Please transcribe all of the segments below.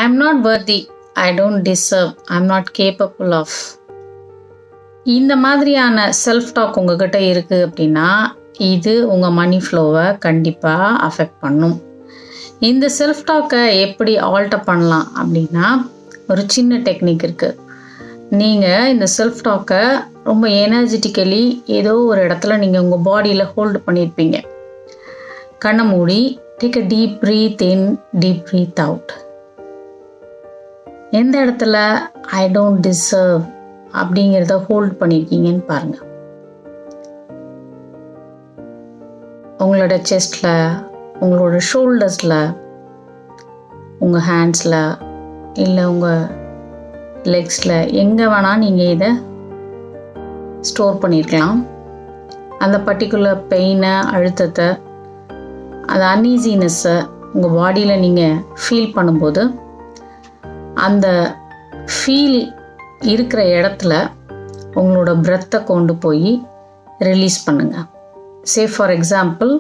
I'm not worthy, I don't deserve, I'm not capable of. இந்த மாதிரியான self talk உங்ககிட்ட இருக்குது அப்படின்னா இது உங்கள் மணி ஃப்ளோவை கண்டிப்பாக அஃபெக்ட் பண்ணும். இந்த செல்ஃப் டாக்கை எப்படி ஆல்டர் பண்ணலாம் அப்படின்னா ஒரு சின்ன டெக்னிக் இருக்குது. நீங்கள் இந்த செல்ஃப் டாக்கை ரொம்ப எனர்ஜெட்டிக்கலி ஏதோ ஒரு இடத்துல நீங்கள் உங்கள் பாடியில் ஹோல்டு பண்ணியிருப்பீங்க. கண்ணை மூடி take a deep breath in, deep breath out. எந்த இடத்துல ஐ டோன்ட் டிசர்வ் அப்படிங்கிறத ஹோல்ட் பண்ணியிருக்கீங்கன்னு பாருங்கள். உங்களோட செஸ்டில், உங்களோட ஷோல்டர்ஸில், உங்கள் ஹேண்ட்ஸில், இல்லை உங்கள் லெக்ஸில், எங்கே வேணால் நீங்கள் இதை ஸ்டோர் பண்ணியிருக்கலாம். அந்த பர்டிகுலர் பெயினை, அழுத்தத்தை, அந்த அன்ஈஸினஸ்ஸை உங்கள் பாடியில் நீங்கள் ஃபீல் பண்ணும்போது அந்த ஃபீல் இருக்கிற இடத்துல உங்களோட பிரெத்தை கொண்டு போய் ரிலீஸ் பண்ணுங்கள். சே ஃபார் எக்ஸாம்பிள்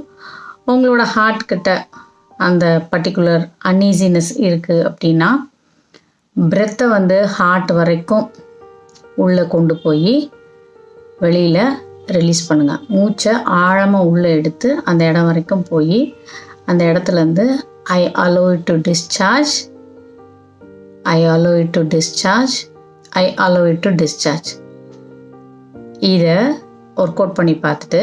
உங்களோட ஹார்ட் கிட்ட அந்த பர்டிகுலர் அன்ஈஸினஸ் இருக்குது அப்படின்னா பிரெத்தை ஹார்ட் வரைக்கும் உள்ளே கொண்டு போய் வெளியில் ரிலீஸ் பண்ணுங்கள். மூச்சை ஆழமாக உள்ளே எடுத்து அந்த இடம் வரைக்கும் போய் அந்த இடத்துலேருந்து I allow it to discharge, I allow it to discharge, I allow it to discharge. இதை ஒர்க் அவுட் பண்ணி பார்த்துட்டு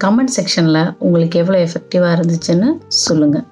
கமெண்ட் செக்ஷனில் உங்களுக்கு எவ்வளோ எஃபெக்டிவாக இருந்துச்சுன்னு சொல்லுங்கள்.